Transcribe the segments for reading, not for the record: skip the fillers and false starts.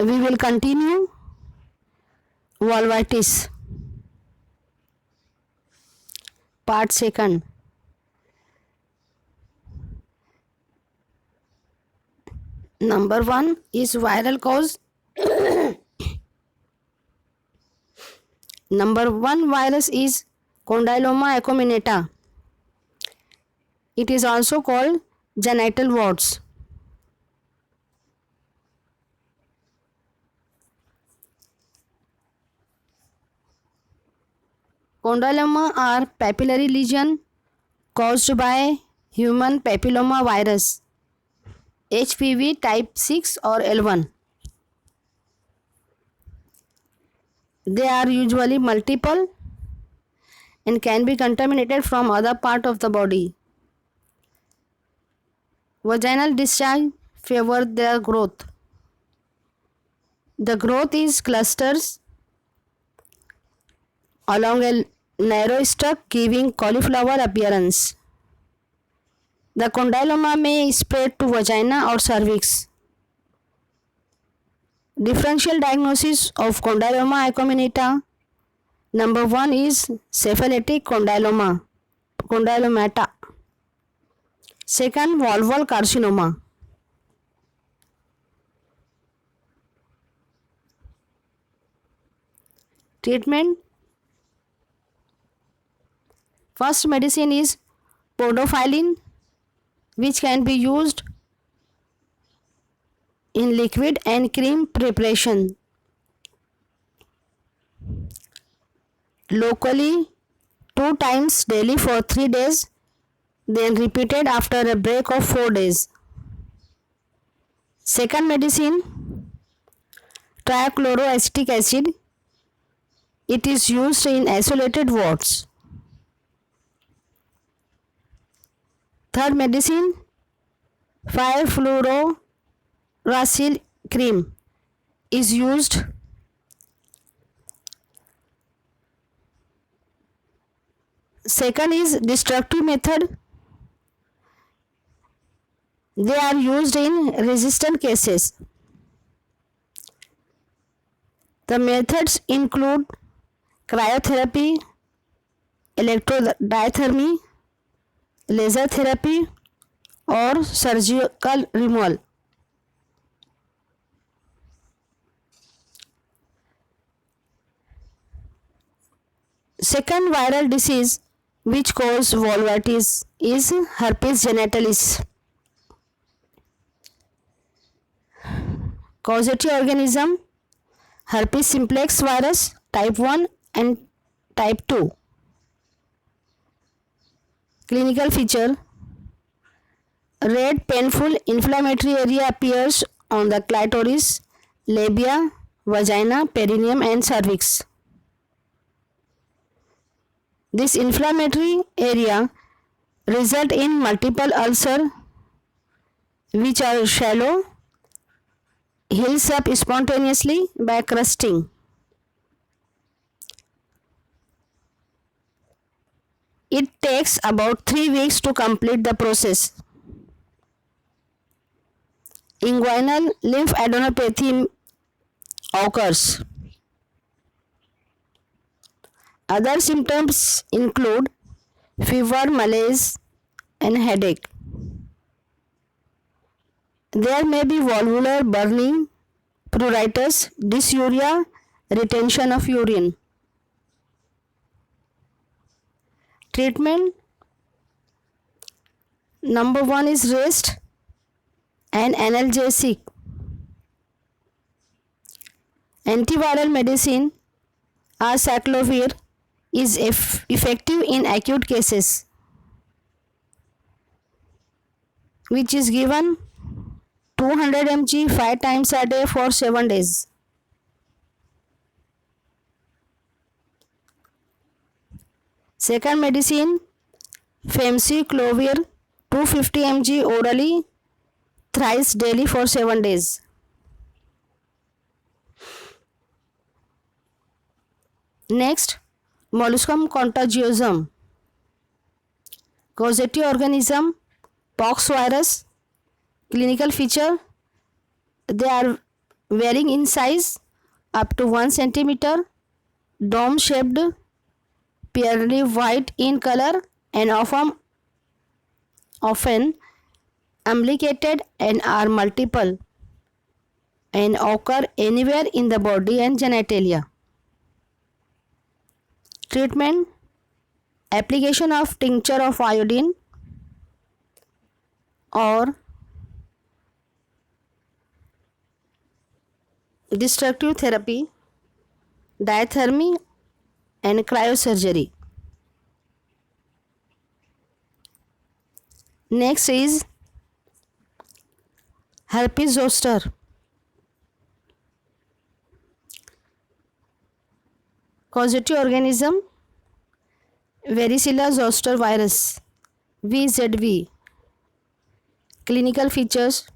We will continue vulvitis. Part second. Number 1 is viral cause. Number 1 virus is Condyloma acuminata. It is also called genital warts. Condyloma are papillary lesion caused by human papilloma virus, HPV type 6 or L1. They are usually multiple and can be contaminated from other part of the body. Vaginal discharge favor their growth. The growth is clusters along a narrow stalk giving cauliflower appearance. The condyloma may spread to vagina or cervix. Differential diagnosis of Condyloma acuminata. Number 1 is cephalitic condylomata. Second, vulval carcinoma. Treatment. First medicine is podophyllin, which can be used in liquid and cream preparation. Locally 2 times daily for 3 days, then repeated after a break of 4 days. Second medicine, triachloroacetic acid. It is used in isolated warts. Third medicine, 5-fluorouracil cream is used. Second is destructive method. They are used in resistant cases. The methods include cryotherapy, electrodiathermy, laser therapy or surgical removal. Second viral disease which causes vulvitis is herpes genitalis. Causative organism, herpes simplex virus type 1 and type 2. Clinical feature, red painful inflammatory area appears on the clitoris, labia, vagina, perineum and cervix. This inflammatory area result in multiple ulcers which are shallow, heals up spontaneously by crusting. It takes about 3 weeks to complete the process. Inguinal lymphadenopathy occurs. Other symptoms include fever, malaise, and headache. There may be valvular burning, pruritus, dysuria, retention of urine. Treatment. Number 1 is rest and analgesic. Antiviral medicine acyclovir is effective in acute cases, which is given 200 mg 5 times a day for 7 days. Second medicine, famciclovir 250 mg orally thrice daily for 7 days. Next, Molluscum contagiosum. Causative organism, pox virus. Clinical feature, they are varying in size up to 1 centimeter, dome shaped, purely white in color, and often umbilicated and are multiple and occur anywhere in the body and genitalia. Treatment: application of tincture of iodine or destructive therapy, diathermy, and cryosurgery. Next is herpes zoster. Causative organism: varicella zoster virus VZV. Clinical features: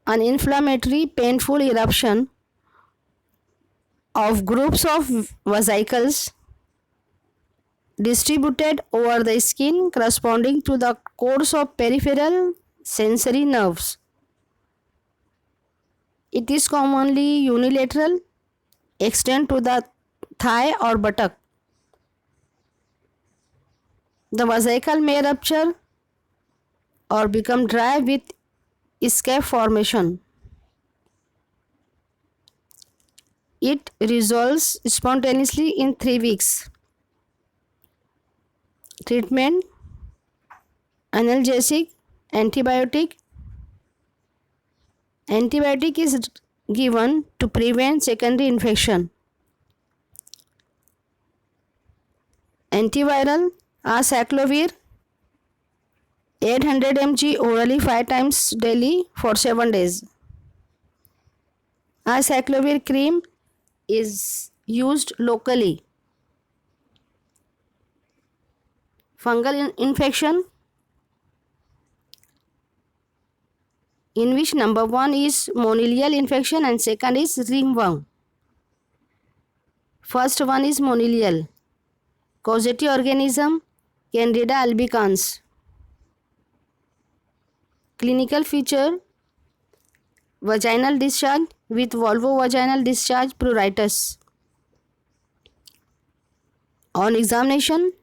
an inflammatory painful eruption of groups of vesicles distributed over the skin corresponding to the course of peripheral sensory nerves. It is commonly unilateral, extend to the thigh or buttock. The vesicle may rupture or become dry with scab formation. It resolves spontaneously in 3 weeks. Treatment: analgesic, antibiotic. Antibiotic is given to prevent secondary infection. Antiviral: acyclovir 800 mg orally 5 times daily for 7 days. Acyclovir cream is used locally. Fungal infection, in which number 1 is monilial infection and second is ringworm. First one is monilial. Causative organism: Candida albicans. Clinical feature: vaginal discharge with vulvovaginal discharge pruritus. On examination,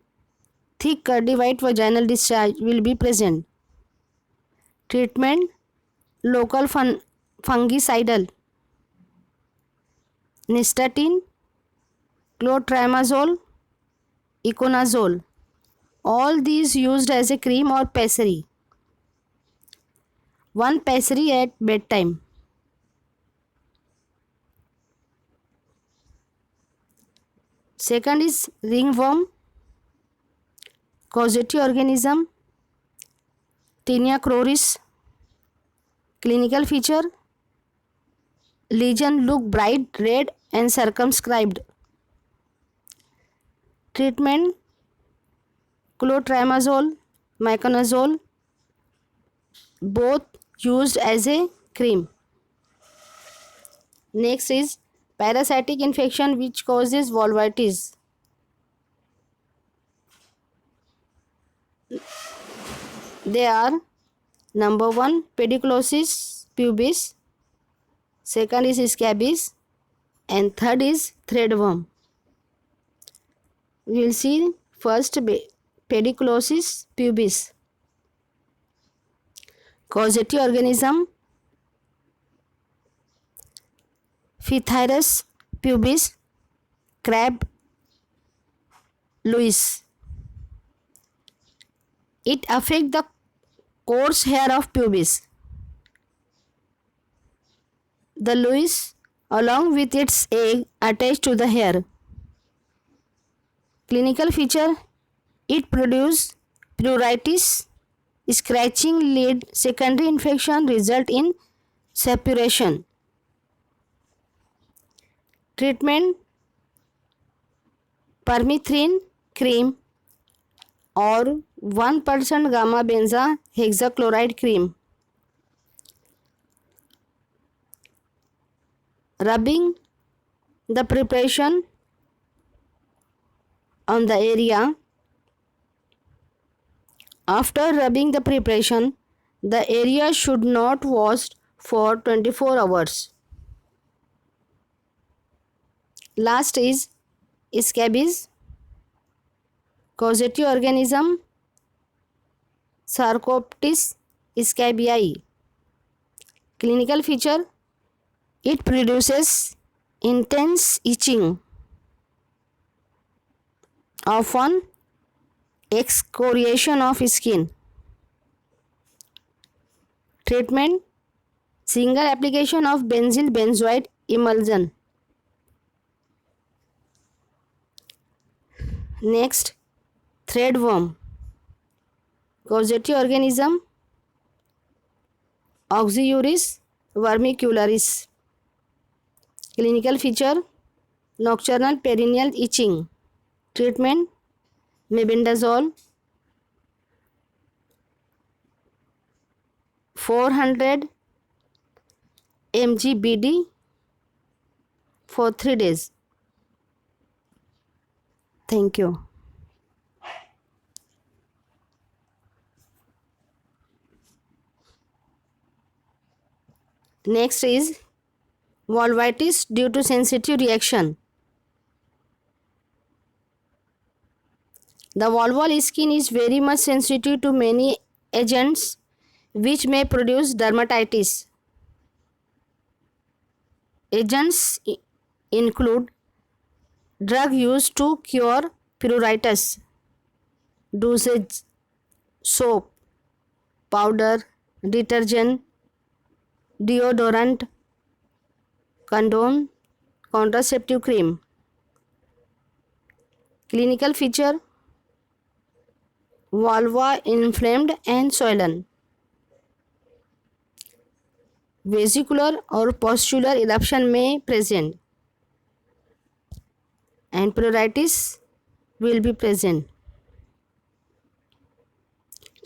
thick curdy white vaginal discharge will be present. Treatment: local fungicidal, nystatin, clotrimazole, iconazole. All these used as a cream or pessary. 1 pessary at bedtime. Second is ringworm. Causative organism: Tinea cruris. Clinical feature: lesion look bright red and circumscribed. Treatment: clotrimazole, miconazole, both used as a cream. Next is parasitic infection which causes vulvitis. They are: number 1 pediculosis pubis, second is scabies, and third is threadworm. We will see first pediculosis pubis. Causative organism: Phythyrus pubis, crab Lewis. It affects the coarse hair of pubis. The Lewis, along with its egg, attached to the hair. Clinical feature: it produces pruritus, scratching lead, secondary infection result in suppuration. Treatment: permethrin cream or 1% gamma benza hexachloride cream. Rubbing the preparation on the area. After rubbing the preparation, the area should not wash for 24 hours. Last is scabies, causative organism Sarcoptes scabiei. Clinical feature: it produces intense itching, often excoriation of skin. Treatment: single application of benzyl benzoate emulsion. Next, threadworm, causative organism Oxyuris vermicularis. Clinical feature: nocturnal perennial itching. Treatment: mebendazole 400 mg BD for 3 days. Thank you. Next is vulvitis due to sensitive reaction. The vulval skin is very much sensitive to many agents which may produce dermatitis. Agents include drug used to cure pruritus, dosage, soap, powder, detergent, deodorant, condom, contraceptive cream. Clinical feature: vulva inflamed and swollen. Vesicular or pustular eruption may present and pruritus will be present.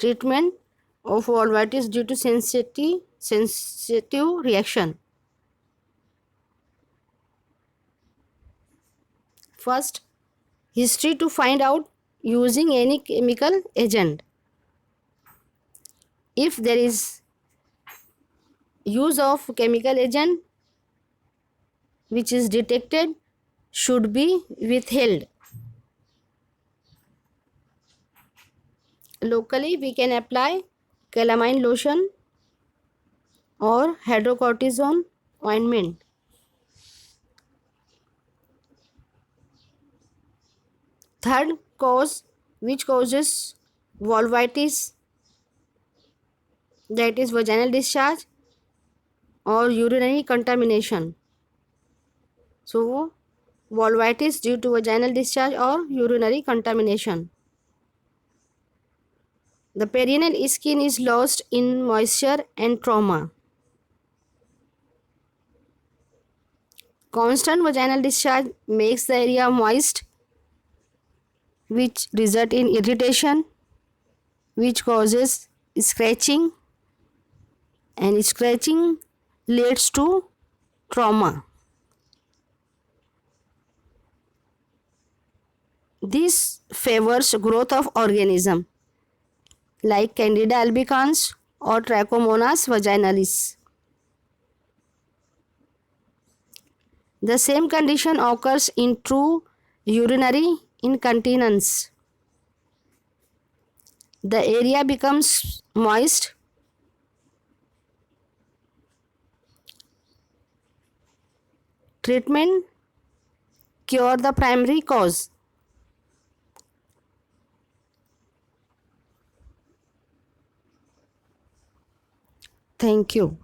Treatment of vulvitis due to sensitive reaction. First, history to find out using any chemical agent. If there is use of chemical agent which is detected, should be withheld. Locally, we can apply calamine lotion or hydrocortisone ointment. Third cause which causes vulvitis, that is vaginal discharge or urinary contamination. So, vulvitis due to vaginal discharge or urinary contamination. The perineal skin is lost in moisture and trauma. Constant vaginal discharge makes the area moist, which result in irritation, which causes scratching, and scratching leads to trauma. This favors growth of organism like Candida albicans or Trichomonas vaginalis. The same condition occurs in true urinary incontinence. The area becomes moist. Treatment: cure the primary cause. Thank you.